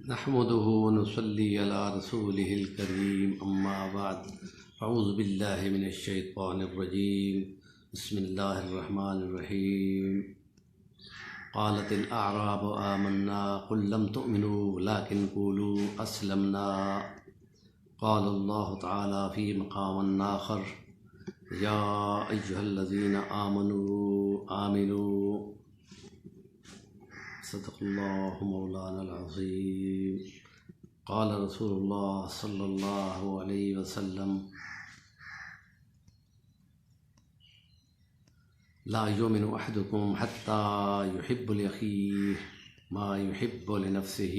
نحمده ونصلي على رسوله الكريم أما بعد أعوذ بالله من الشيطان الرجيم بسم الله الرحمن الرحيم قالت الأعراب آمنا قل لم تؤمنوا ولكن قولوا أسلمنا قال الله تعالى في مقام آخر يا أيها الذين آمنوا آمنوا صدق الله مولانا العظيم قال رسول الله صلى الله عليه وسلم لا يؤمن أحدكم حتى يحب لأخيه ما يحب لنفسه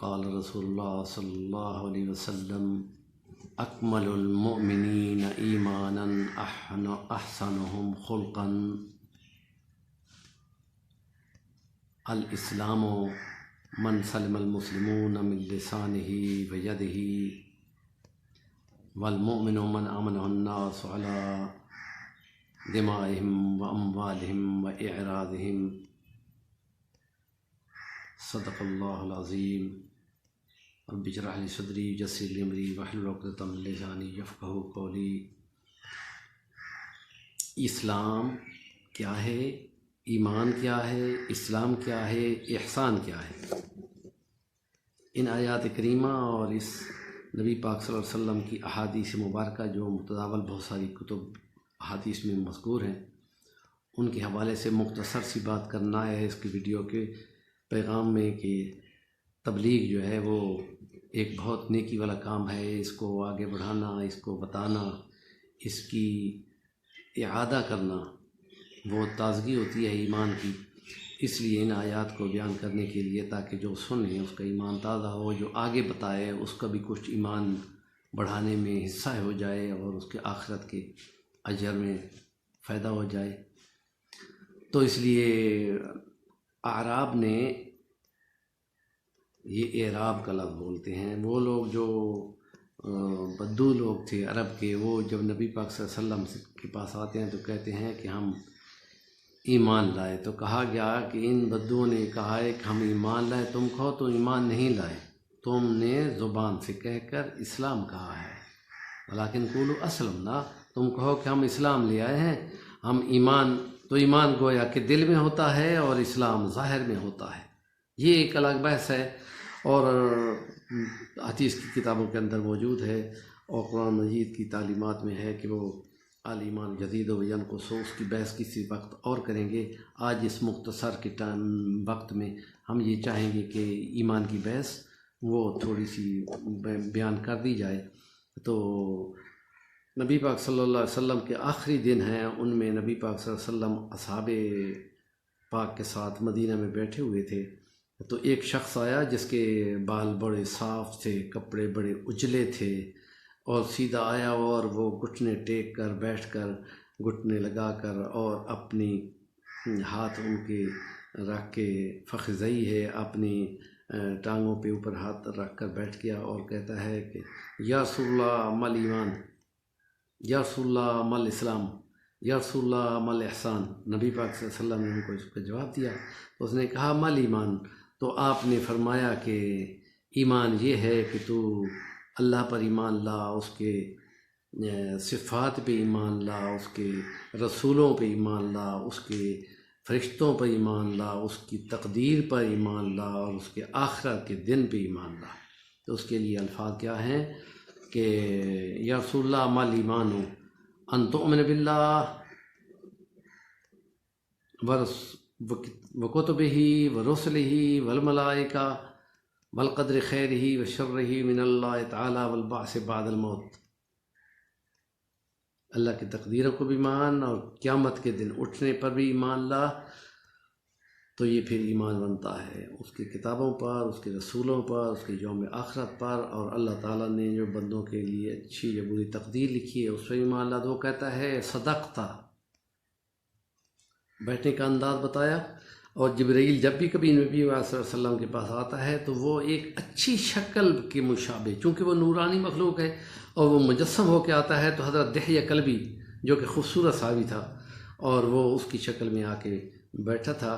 قال رسول الله صلى الله عليه وسلم أكمل المؤمنين إيمانا أحسنهم خلقا الاسلام من سلم المسلمون من لسانه ويده والمؤمن من آمنه الناس على دمائهم وأموالهم وإعراضهم صدق الله العظيم رب اشرح لي صدري ويسر لي أمري واحلل عقدة من لساني يفقهوا قولي۔ اسلام کیا ہے، ایمان کیا ہے، اسلام کیا ہے، احسان کیا ہے؟ ان آیات کریمہ اور اس نبی پاک صلی اللہ علیہ وسلم کی احادیث مبارکہ جو متداول بہت ساری کتب احادیث میں مذکور ہیں، ان کے حوالے سے مختصر سی بات کرنا ہے اس کی ویڈیو کے پیغام میں کہ تبلیغ جو ہے وہ ایک بہت نیکی والا کام ہے۔ اس کو آگے بڑھانا، اس کو بتانا، اس کی اعادہ کرنا وہ تازگی ہوتی ہے ایمان کی۔ اس لیے ان آیات کو بیان کرنے کے لیے تاکہ جو سنے اس کا ایمان تازہ ہو، جو آگے بتائے اس کا بھی کچھ ایمان بڑھانے میں حصہ ہو جائے اور اس کے آخرت کے اجر میں فائدہ ہو جائے۔ تو اس لیے اعراب نے، یہ اعراب کا لفظ بولتے ہیں وہ لوگ جو بدو لوگ تھے عرب کے، وہ جب نبی پاک صلی اللہ علیہ وسلم کے پاس آتے ہیں تو کہتے ہیں کہ ہم ایمان لائے۔ تو کہا گیا کہ ان بدوؤں نے کہا ہے کہ ہم ایمان لائے، تم کہو تو ایمان نہیں لائے، تم نے زبان سے کہہ کر اسلام کہا ہے، ولیکن قولوا اسلمنا، تم کہو کہ ہم اسلام لے آئے ہیں، ہم ایمان، تو ایمان گویا کہ دل میں ہوتا ہے اور اسلام ظاہر میں ہوتا ہے۔ یہ ایک الگ بحث ہے اور حدیث کی کتابوں کے اندر موجود ہے، اور قرآن مجید کی تعلیمات میں ہے کہ وہ الایمان جدید و ینقص، اس کی بحث کسی وقت اور کریں گے۔ آج اس مختصر کے وقت میں ہم یہ چاہیں گے کہ ایمان کی بحث وہ تھوڑی سی بیان کر دی جائے۔ تو نبی پاک صلی اللہ علیہ وسلم کے آخری دن ہیں، ان میں نبی پاک صلی اللہ علیہ وسلم اصحاب پاک کے ساتھ مدینہ میں بیٹھے ہوئے تھے، تو ایک شخص آیا جس کے بال بڑے صاف تھے، کپڑے بڑے اجلے تھے، اور سیدھا آیا اور وہ گھٹنے ٹیک کر بیٹھ کر، گھٹنے لگا کر، اور اپنی ہاتھ ان کے رکھ کے، فخذی ہے، اپنی ٹانگوں پہ اوپر ہاتھ رکھ کر بیٹھ گیا اور کہتا ہے کہ یا رسول اللہ مل ایمان، یا رسول اللہ مل اسلام، یا رسول اللہ مل احسان۔ نبی پاک صلی اللہ علیہ وسلم نے ان کو اس کا جواب دیا، تو اس نے کہا مل ایمان، تو آپ نے فرمایا کہ ایمان یہ ہے کہ تو اللہ پر ایمان لا، اس کے صفات پہ ایمان لا، اس کے رسولوں پہ ایمان لا، اس کے فرشتوں پر ایمان لا، اس کی تقدیر پر ایمان لا، اور اس کے آخرت کے دن پہ ایمان لا۔ تو اس کے لیے الفاظ کیا ہیں کہ یا رسول اللہ مل ایمان ان تؤمن باللہ وکتبہ ورسلہ والملائکہ والقدر خیرہ وشرہ من اللہ تعالی والبعث بعد الموت، اللہ کی تقدیروں کو بھی مان اور قیامت کے دن اٹھنے پر بھی ایمان لا۔ تو یہ پھر ایمان بنتا ہے اس کی کتابوں پر، اس کے رسولوں پر، اس کے یوم آخرت پر، اور اللہ تعالیٰ نے جو بندوں کے لیے اچھی یا بری تقدیر لکھی ہے اس پر ایمان لا۔ تو وہ کہتا ہے صدقتا، بیٹھنے کا انداز بتایا۔ اور جبرائیل جب بھی کبھی نبی صلی اللہ علیہ وسلم کے پاس آتا ہے تو وہ ایک اچھی شکل کے مشابہ، چونکہ وہ نورانی مخلوق ہے اور وہ مجسم ہو کے آتا ہے، تو حضرت دحیہ کلبی جو کہ خوبصورت صحابی تھا اور وہ اس کی شکل میں آ کے بیٹھا تھا،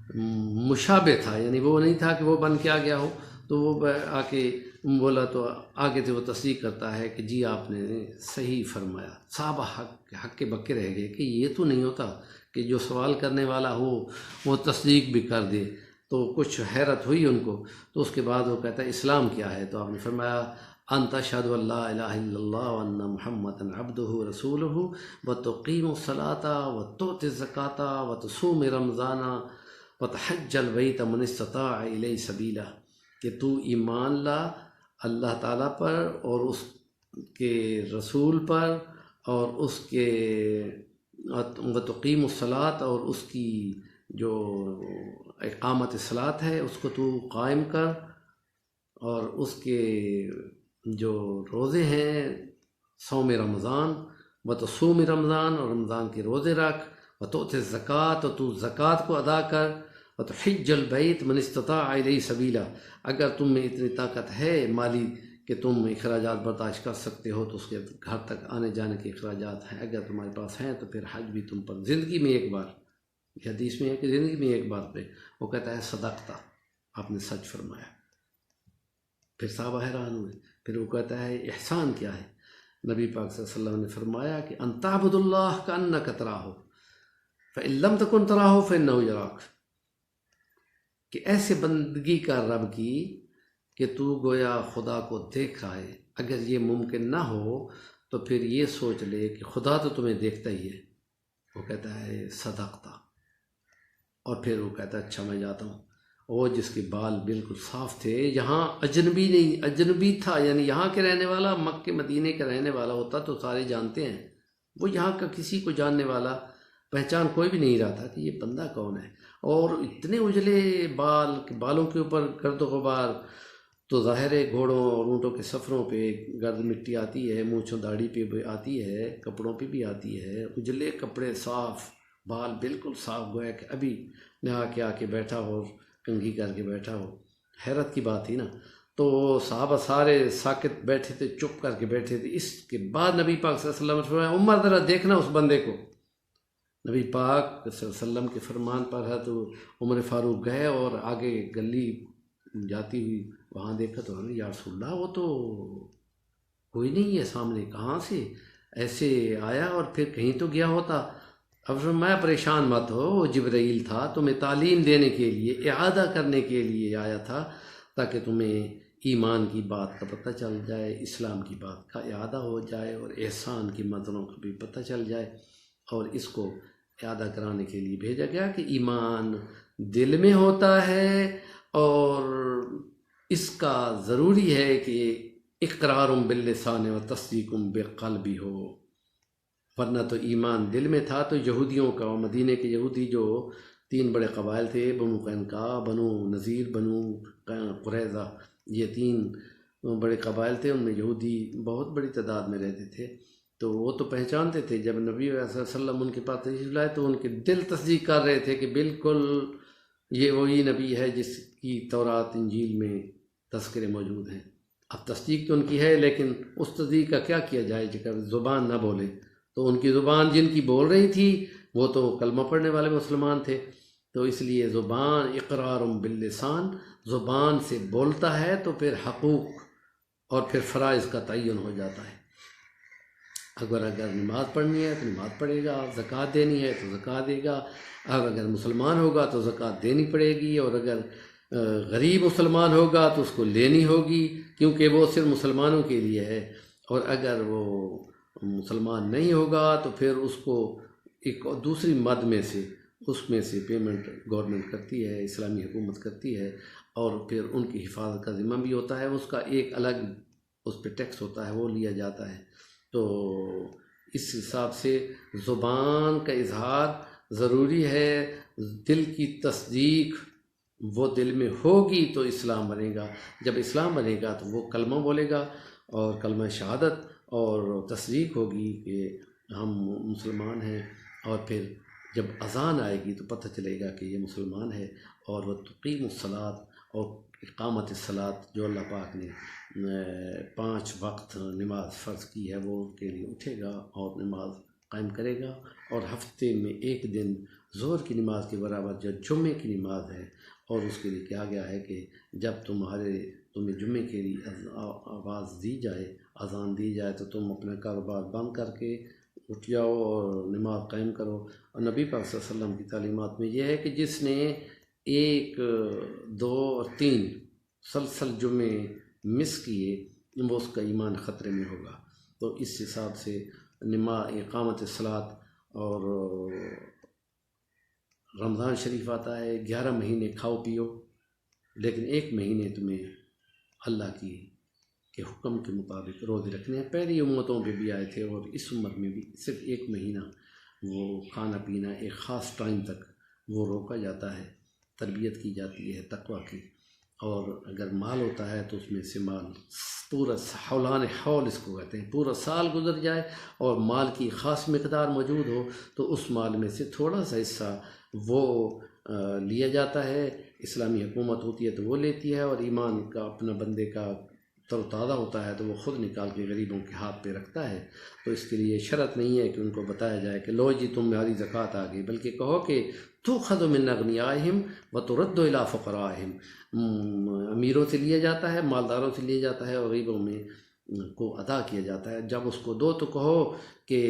مشابہ تھا، یعنی وہ نہیں تھا کہ وہ بن کے آ گیا ہو تو وہ آ کے بولا تو آگے سے وہ تصدیق کرتا ہے کہ جی آپ نے صحیح فرمایا۔ صحابہ حق کے بکے رہ گئے کہ یہ تو نہیں ہوتا کہ جو سوال کرنے والا ہو وہ تصدیق بھی کر دے، تو کچھ حیرت ہوئی ان کو۔ تو اس کے بعد وہ کہتا ہے اسلام کیا ہے؟ تو آپ نے فرمایا ان تشہد ان لا الہ الا اللہ وان محمدا عبدہ رسولہ وتقیم الصلاۃ وتؤتی الزکاۃ وتصوم رمضان وتحج البیت من استطاع الیہ سبیلا، کہ تو ایمان لا اللہ تعالیٰ پر اور اس کے رسول پر اور اس کے وتقیم الصلاۃ اور اس کی جو اقامت صلاۃ ہے اس کو تو قائم کر، اور اس کے جو روزے ہیں صوم رمضان وتصوم رمضان، اور رمضان کے روزے رکھ، وتؤتی الزکاۃ اور تو زکوٰۃ کو ادا کر، وتحج البیت من استطاع الیہ سبیلا، اگر تم میں اتنی طاقت ہے مالی کہ تم اخراجات برداشت کر سکتے ہو تو اس کے گھر تک آنے جانے کے اخراجات ہیں اگر تمہارے پاس ہیں تو پھر حج بھی تم پر زندگی میں ایک بار، یہ حدیث میں ہے کہ زندگی میں ایک بار پہ، وہ کہتا ہے صدقتا، آپ نے سچ فرمایا۔ پھر صحابہ حیران ہوئے، پھر وہ کہتا ہے احسان کیا ہے؟ نبی پاک صلی اللہ علیہ وسلم نے فرمایا کہ ان تعبد اللہ کأنک تراہ فإن لم تکن تراہ فإنہ یراک، کہ ایسے بندگی کا رب کی کہ تو گویا خدا کو دیکھ رہا ہے، اگر یہ ممکن نہ ہو تو پھر یہ سوچ لے کہ خدا تو تمہیں دیکھتا ہی ہے۔ وہ کہتا ہے صدقتا، اور پھر وہ کہتا ہے اچھا میں جاتا ہوں۔ وہ جس کے بال بالکل صاف تھے، یہاں اجنبی نہیں، اجنبی تھا، یعنی یہاں کے رہنے والا، مکہ مدینے کا رہنے والا ہوتا تو سارے جانتے ہیں، وہ یہاں کا کسی کو جاننے والا پہچان کوئی بھی نہیں رہا تھا کہ یہ بندہ کون ہے، اور اتنے اجلے بال کہ بالوں کے اوپر گرد و غبار، تو ظاہر ہے گھوڑوں اور اونٹوں کے سفروں پہ گرد مٹی آتی ہے، مونچھوں داڑھی پہ بھی آتی ہے، کپڑوں پہ بھی آتی ہے، اجلے کپڑے، صاف بال، بالکل صاف، گویا کہ ابھی نہا کے آ کے بیٹھا ہو، کنگھی کر کے بیٹھا ہو۔ حیرت کی بات تھی نا، تو صحابہ سارے ساکت بیٹھے تھے، چپ کر کے بیٹھے تھے۔ اس کے بعد نبی پاک صلی اللہ علیہ وسلم نے فرمایا عمر ذرا دیکھنا اس بندے کو۔ نبی پاک صلی اللہ علیہ وسلم کے فرمان پر ہے تو عمر فاروق گئے اور آگے گلی جاتی ہوئی وہاں دیکھا تو یا رسول اللہ وہ تو کوئی نہیں ہے سامنے، کہاں سے ایسے آیا، اور پھر کہیں تو گیا ہوتا۔ اب میں پریشان مت ہو، وہ جبرائیل تھا، تمہیں تعلیم دینے کے لیے، اعادہ کرنے کے لیے آیا تھا تاکہ تمہیں ایمان کی بات کا پتہ چل جائے، اسلام کی بات کا اعادہ ہو جائے، اور احسان کی منزلوں کا بھی پتہ چل جائے، اور اس کو اعادہ کرانے کے لیے بھیجا گیا کہ ایمان دل میں ہوتا ہے، اور اس کا ضروری ہے کہ اقرار باللسان و تصدیق بالقلب ہو، ورنہ تو ایمان دل میں تھا۔ تو یہودیوں کا، مدینہ کے یہودی جو 3 بڑے قبائل تھے، بنو قینقاع، بنو نذیر، بنو قریظہ، یہ 3 بڑے قبائل تھے، ان میں یہودی بہت بڑی تعداد میں رہتے تھے، تو وہ تو پہچانتے تھے۔ جب نبی صلی اللہ علیہ وسلم ان کے پاس تشریف لائے تو ان کے دل تصدیق کر رہے تھے کہ بالکل یہ وہی نبی ہے جس کی تورات انجیل میں تذکرے موجود ہیں۔ اب تصدیق تو ان کی ہے، لیکن اس تصدیق کا کیا کیا جائے جب زبان نہ بولے، تو ان کی زبان جن کی بول رہی تھی وہ تو کلمہ پڑھنے والے مسلمان تھے، تو اس لیے زبان اقرار باللسان، زبان سے بولتا ہے تو پھر حقوق اور پھر فرائض کا تعین ہو جاتا ہے۔ اگر نماز پڑھنی ہے تو نماز پڑھے گا، زکوٰۃ دینی ہے تو زکوٰۃ دے گا، اگر مسلمان ہوگا تو زکوٰۃ دینی پڑے گی، اور اگر غریب مسلمان ہوگا تو اس کو لینی ہوگی، کیونکہ وہ صرف مسلمانوں کے لیے ہے، اور اگر وہ مسلمان نہیں ہوگا تو پھر اس کو ایک دوسری مد میں سے، اس میں سے پیمنٹ گورنمنٹ کرتی ہے، اسلامی حکومت کرتی ہے، اور پھر ان کی حفاظت کا ذمہ بھی ہوتا ہے، اس کا ایک الگ اس پہ ٹیکس ہوتا ہے، وہ لیا جاتا ہے۔ تو اس حساب سے زبان کا اظہار ضروری ہے، دل کی تصدیق وہ دل میں ہوگی تو اسلام بنے گا، جب اسلام بنے گا تو وہ کلمہ بولے گا، اور کلمہ شہادت اور تصدیق ہوگی کہ ہم مسلمان ہیں، اور پھر جب اذان آئے گی تو پتہ چلے گا کہ یہ مسلمان ہے، اور وہ تقیم الصلاۃ اور اقامت الصلاۃ جو اللہ پاک نے 5 وقت نماز فرض کی ہے وہ کے لیے اٹھے گا اور نماز قائم کرے گا، اور ہفتے میں 1 دن ظہر کی نماز کے برابر جو جمعے کی نماز ہے، اور اس کے لیے کیا گیا ہے کہ جب تمہیں جمعے کے لیے آواز دی جائے، اذان دی جائے، تو تم اپنا کاروبار بند کر کے اٹھ جاؤ اور نماز قائم کرو۔ اور نبی پاک صلی اللہ علیہ وسلم کی تعلیمات میں یہ ہے کہ جس نے 1، 2 اور 3 مسلسل جمعے مس کیے، وہ اس کا ایمان خطرے میں ہوگا۔ تو اس حساب سے اقامت صلاۃ، اور رمضان شریف آتا ہے، 11 مہینے کھاؤ پیو، لیکن 1 مہینے تمہیں اللہ کے حکم کے مطابق روزے رکھنے ہیں۔ پہلی امتوں پہ بھی آئے تھے، اور اس امت میں بھی صرف 1 مہینہ وہ کھانا پینا ایک خاص ٹائم تک وہ روکا جاتا ہے، تربیت کی جاتی ہے تقویٰ کی۔ اور اگر مال ہوتا ہے تو اس میں سے مال پورا حولان حول اس کو کہتے ہیں، پورا سال گزر جائے اور مال کی خاص مقدار موجود ہو تو اس مال میں سے تھوڑا سا حصہ وہ لیا جاتا ہے۔ اسلامی حکومت ہوتی ہے تو وہ لیتی ہے، اور ایمان کا اپنا بندے کا تر و تازہ ہوتا ہے تو وہ خود نکال کے غریبوں کے ہاتھ پہ رکھتا ہے۔ تو اس کے لیے شرط نہیں ہے کہ ان کو بتایا جائے کہ لو جی تمہاری زکوٰۃ آ گئی، بلکہ کہو کہ تؤخذ من اغنیائہم وترد الی فقرائہم، امیروں سے لیا جاتا ہے، مالداروں سے لیا جاتا ہے، اور غریبوں میں کو ادا کیا جاتا ہے۔ جب اس کو دو تو کہو کہ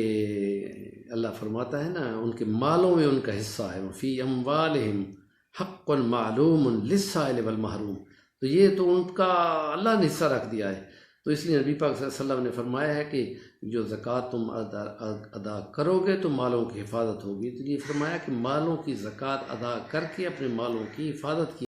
اللہ فرماتا ہے نا، ان کے مالوں میں ان کا حصہ ہے، فی اموالہم حق معلوم للسائل والمحروم، تو یہ تو ان کا اللہ نے حصہ رکھ دیا ہے۔ تو اس لیے نبی پاک صلی اللہ علیہ وسلم نے فرمایا ہے کہ جو زکوٰۃ تم ادا کرو گے تو مالوں کی حفاظت ہوگی۔ تو یہ فرمایا کہ مالوں کی زکوٰۃ ادا کر کے اپنے مالوں کی حفاظت کی